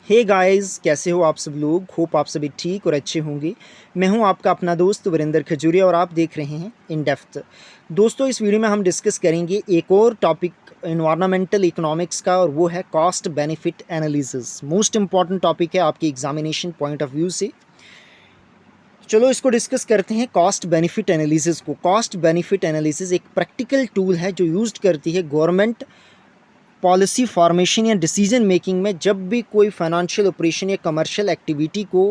Hey guys, कैसे हो आप सब लोग। होप आप सभी ठीक और अच्छे होंगे। मैं हूं आपका अपना दोस्त वीरेंद्र खजूरिया और आप देख रहे हैं इन डेप्थ। दोस्तों, इस वीडियो में हम डिस्कस करेंगे एक और टॉपिक इन्वायरमेंटल इकोनॉमिक्स का, और वो है cost benefit analysis. Most important topic है आपके एग्जामिनेशन पॉइंट ऑफ व्यू से। चलो इसको डिस्कस करते हैं, कॉस्ट बेनिफिट एनालिसिस को। कॉस्ट बेनिफिट एनालिसिस एक प्रैक्टिकल टूल है जो यूज करती है गवर्नमेंट पॉलिसी फॉर्मेशन या डिसीजन मेकिंग में। जब भी कोई फाइनेंशियल ऑपरेशन या कमर्शियल एक्टिविटी को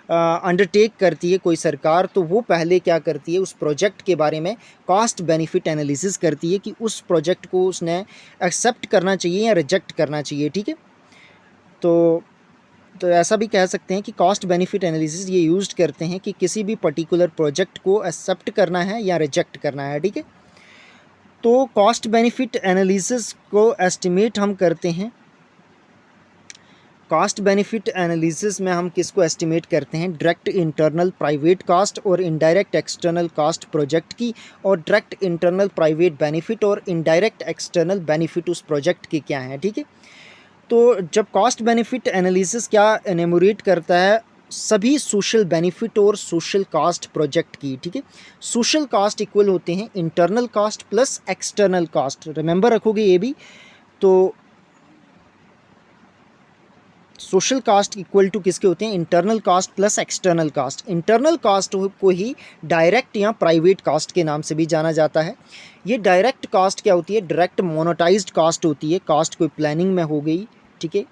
अंडरटेक करती है कोई सरकार, तो वो पहले क्या करती है, उस प्रोजेक्ट के बारे में कॉस्ट बेनिफिट एनालिसिस करती है कि उस प्रोजेक्ट को उसने एक्सेप्ट करना चाहिए या रिजेक्ट करना चाहिए। ठीक है, तो ऐसा भी कह सकते हैं कि कॉस्ट बेनिफिट एनालिसिस ये यूज करते हैं कि किसी भी पर्टिकुलर प्रोजेक्ट को एक्सेप्ट करना है या रिजेक्ट करना है। ठीक है, तो कॉस्ट बेनिफिट एनालिसिस को एस्टिमेट हम करते हैं। कॉस्ट बेनिफिट एनालिसिस में हम किसको एस्टिमेट करते हैं, डायरेक्ट इंटरनल प्राइवेट कॉस्ट और इनडायरेक्ट एक्सटर्नल कॉस्ट प्रोजेक्ट की, और डायरेक्ट इंटरनल प्राइवेट बेनिफिट और इनडायरेक्ट एक्सटर्नल बेनिफिट उस प्रोजेक्ट के क्या हैं। ठीक है, तो जब कॉस्ट बेनिफिट एनालिसिस क्या एनमोरेट करता है, सभी सोशल बेनिफिट और सोशल कॉस्ट प्रोजेक्ट की। ठीक है, सोशल कॉस्ट इक्वल होते हैं internal cost plus external cost. Remember रखोगे ये भी, तो सोशल कास्ट इक्वल टू किसके होते हैं, internal cost plus external cost. Internal cost को ही डायरेक्ट या प्राइवेट कास्ट के नाम से भी जाना जाता है। ये डायरेक्ट कास्ट क्या होती है, डायरेक्ट मोनेटाइज्ड कास्ट होती है। कास्ट कोई प्लानिंग में हो गई, ठीक है,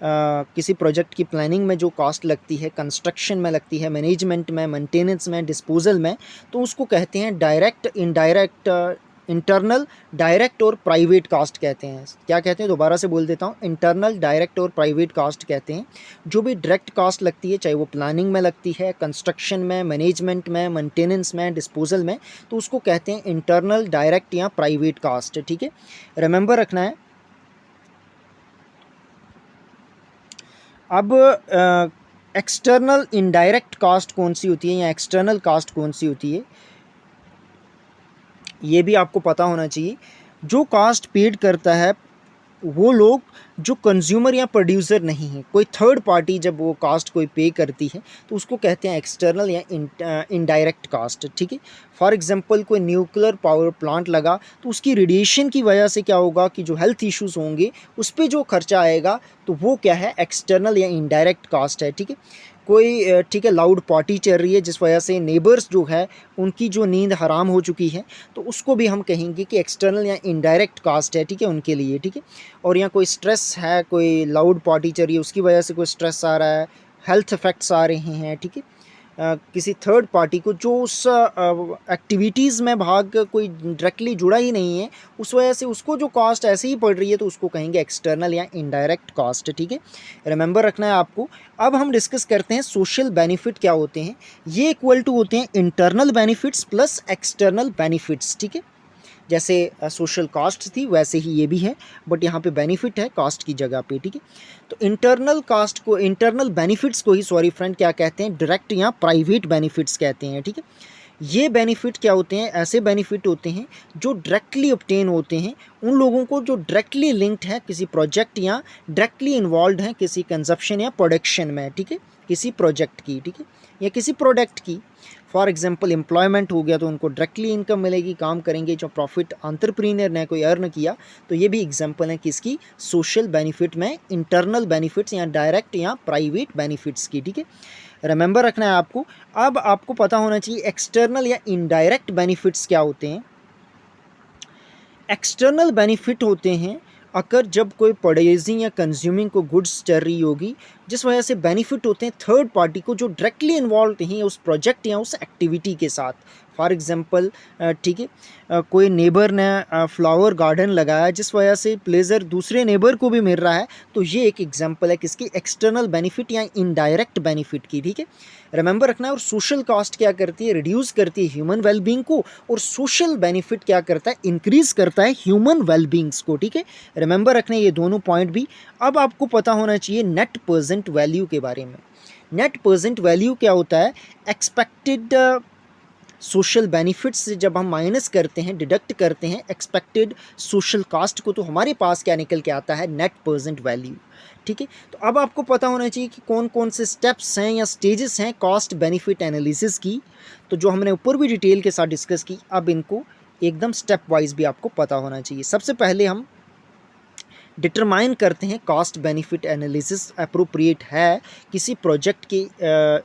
किसी प्रोजेक्ट की प्लानिंग में जो कॉस्ट लगती है, कंस्ट्रक्शन में लगती है, मैनेजमेंट में, मेंटेनेंस में, डिस्पोजल में, तो उसको कहते हैं डायरेक्ट, इनडायरेक्ट, इंटरनल, डायरेक्ट और प्राइवेट कास्ट कहते हैं। क्या कहते हैं, दोबारा से बोल देता हूँ, इंटरनल, डायरेक्ट और प्राइवेट कास्ट कहते हैं। जो भी डायरेक्ट कास्ट लगती है, चाहे वो प्लानिंग में लगती है, कंस्ट्रक्शन में, मैनेजमेंट में, मेंटेनेंस में, डिस्पोजल में, तो उसको कहते हैं इंटरनल, डायरेक्ट या प्राइवेट कास्ट। ठीक है, रिमेंबर रखना है। अब एक्सटर्नल इनडायरेक्ट कास्ट कौन सी होती है या एक्सटर्नल कास्ट कौन सी होती है, ये भी आपको पता होना चाहिए। जो कास्ट पेड करता है वो लोग जो कंज्यूमर या प्रोड्यूसर नहीं है, कोई थर्ड पार्टी जब वो कास्ट कोई पे करती है तो उसको कहते हैं एक्सटर्नल या इनडायरेक्ट कास्ट। ठीक है, फॉर एग्जांपल कोई न्यूक्लियर पावर प्लांट लगा तो उसकी रेडिएशन की वजह से क्या होगा कि जो हेल्थ इश्यूज़ होंगे उस पर जो खर्चा आएगा, तो वो क्या है, एक्सटर्नल या इनडायरेक्ट कास्ट है। ठीक है, कोई ठीक है लाउड पार्टी चल रही है जिस वजह से नेबर्स जो है उनकी जो नींद हराम हो चुकी है, तो उसको भी हम कहेंगे कि एक्सटर्नल या इनडायरेक्ट कास्ट है। ठीक है, उनके लिए। ठीक है, और यहाँ कोई स्ट्रेस है, कोई लाउड पार्टी चल रही है, उसकी वजह से कोई स्ट्रेस आ रहा है, हेल्थ इफेक्ट्स आ रहे हैं। ठीक है, किसी थर्ड पार्टी को जो उस एक्टिविटीज़ में भाग कोई डायरेक्टली जुड़ा ही नहीं है, उस वजह से उसको जो कॉस्ट ऐसे ही पड़ रही है, तो उसको कहेंगे एक्सटर्नल या इनडायरेक्ट कॉस्ट। ठीक है, रिमेंबर रखना है आपको। अब हम डिस्कस करते हैं सोशल बेनिफिट क्या होते हैं। ये इक्वल टू होते हैं internal benefits plus external benefits. ठीक है, जैसे सोशल कॉस्ट थी वैसे ही ये भी है, बट यहाँ पे बेनिफिट है कॉस्ट की जगह पे। ठीक है, तो इंटरनल कास्ट को, इंटरनल बेनिफिट्स को ही, सॉरी फ्रेंड, क्या कहते हैं, डायरेक्ट या प्राइवेट बेनिफिट्स कहते हैं। ठीक है, ये बेनिफिट क्या होते हैं, ऐसे बेनिफिट होते हैं जो डायरेक्टली ऑब्टेन होते हैं उन लोगों को जो डायरेक्टली लिंक्ड है किसी प्रोजेक्ट या डायरेक्टली इन्वॉल्व हैं किसी कंजप्शन या प्रोडक्शन में। ठीक है, किसी प्रोजेक्ट की, ठीक है, या किसी प्रोडक्ट की। फॉर एग्जांपल एम्प्लॉयमेंट हो गया तो उनको डायरेक्टली इनकम मिलेगी, काम करेंगे, जो प्रॉफिट एंटरप्रेन्योर ने कोई अर्न किया, तो ये भी एग्जांपल है किसकी, सोशल बेनिफिट में, इंटरनल बेनिफिट्स या डायरेक्ट या प्राइवेट बेनिफिट्स की। ठीक है, रिमेंबर रखना है आपको। अब आपको पता होना चाहिए एक्सटर्नल या इनडायरेक्ट बेनिफिट्स क्या होते हैं। एक्सटर्नल बेनिफिट होते हैं अगर जब कोई प्रोड्यूसिंग या कंज्यूमिंग को गुड्स चल रही होगी, जिस वजह से बेनिफिट होते हैं थर्ड पार्टी को जो डायरेक्टली इन्वॉल्व नहीं है उस प्रोजेक्ट या उस एक्टिविटी के साथ। फॉर एग्जांपल, ठीक है, कोई नेबर ने फ्लावर गार्डन लगाया जिस वजह से प्लेजर दूसरे नेबर को भी मिल रहा है, तो ये एक एग्जांपल है किसकी, एक्सटर्नल बेनिफिट या इनडायरेक्ट बेनिफिट की। ठीक है, रिमेंबर रखना है। और सोशल कॉस्ट क्या करती है, रिड्यूस करती है ह्यूमन वेलबींग को, और सोशल बेनिफिट क्या करता है, इंक्रीज करता है ह्यूमन वेलबींग्स को। ठीक है, रिमेंबर रखना ये दोनों पॉइंट भी। अब आपको पता होना चाहिए नेट प्रेजेंट वैल्यू के बारे में। नेट प्रेजेंट वैल्यू क्या होता है, एक्सपेक्टेड सोशल बेनिफिट्स से जब हम माइनस करते हैं, डिडक्ट करते हैं एक्सपेक्टेड सोशल कास्ट को, तो हमारे पास क्या निकल के आता है, नेट प्रेजेंट वैल्यू। ठीक है, तो अब आपको पता होना चाहिए कि कौन कौन से स्टेप्स हैं या स्टेजेस हैं कॉस्ट बेनिफिट एनालिसिस की। तो जो हमने ऊपर भी डिटेल के साथ डिस्कस की, अब इनको एकदम स्टेप वाइज भी आपको पता होना चाहिए। सबसे पहले हम डिटरमाइन करते हैं कॉस्ट बेनिफिट एनालिसिस अप्रोप्रिएट है किसी प्रोजेक्ट के,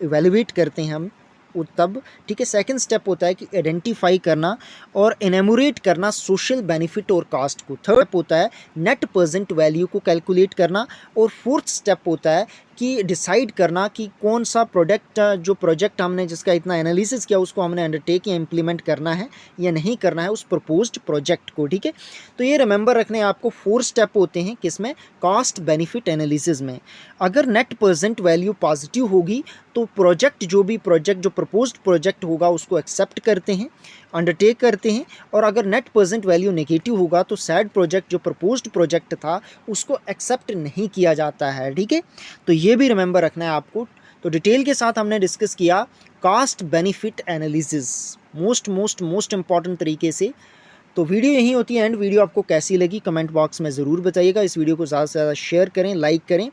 इवेलुएट करते हैं हम वो तब। ठीक है, सेकंड स्टेप होता है कि आइडेंटिफाई करना और एनमोरेट करना सोशल बेनिफिट और कास्ट को। थर्ड स्टेप होता है नेट प्रेजेंट वैल्यू को कैलकुलेट करना। और फोर्थ स्टेप होता है कि डिसाइड करना कि कौन सा प्रोडक्ट, जो प्रोजेक्ट हमने जिसका इतना एनालिसिस किया उसको हमने अंडरटेक या इम्प्लीमेंट करना है या नहीं करना है उस प्रपोज्ड प्रोजेक्ट को। ठीक है, तो ये रिमेंबर रखने आपको 4 स्टेप होते हैं किसमें, कॉस्ट बेनिफिट एनालिसिस में। अगर नेट प्रेजेंट वैल्यू पॉजिटिव होगी तो प्रोजेक्ट जो प्रपोज्ड प्रोजेक्ट होगा उसको एक्सेप्ट करते हैं, अंडरटेक करते हैं। और अगर नेट प्रेजेंट वैल्यू नेगेटिव होगा तो सैड प्रोजेक्ट जो प्रपोज्ड प्रोजेक्ट था उसको एक्सेप्ट नहीं किया जाता है। ठीक है, तो ये भी रिमेंबर रखना है आपको। तो डिटेल के साथ हमने डिस्कस किया cost benefit analysis most important तरीके से। तो वीडियो यही होती है एंड। वीडियो आपको कैसी लगी कमेंट बॉक्स में ज़रूर बताइएगा। इस वीडियो को ज़्यादा से ज़्यादा शेयर करें, लाइक करें।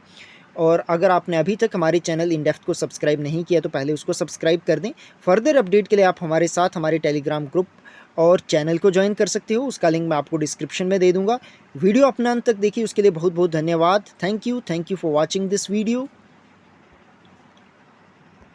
और अगर आपने अभी तक हमारे चैनल इन डेप्थ को सब्सक्राइब नहीं किया तो पहले उसको सब्सक्राइब कर दें। फर्दर अपडेट के लिए आप हमारे साथ हमारे टेलीग्राम ग्रुप और चैनल को ज्वाइन कर सकते हो, उसका लिंक मैं आपको डिस्क्रिप्शन में दे दूंगा। वीडियो अपना अंत तक देखिए, उसके लिए बहुत बहुत धन्यवाद। Thank you for watching this video.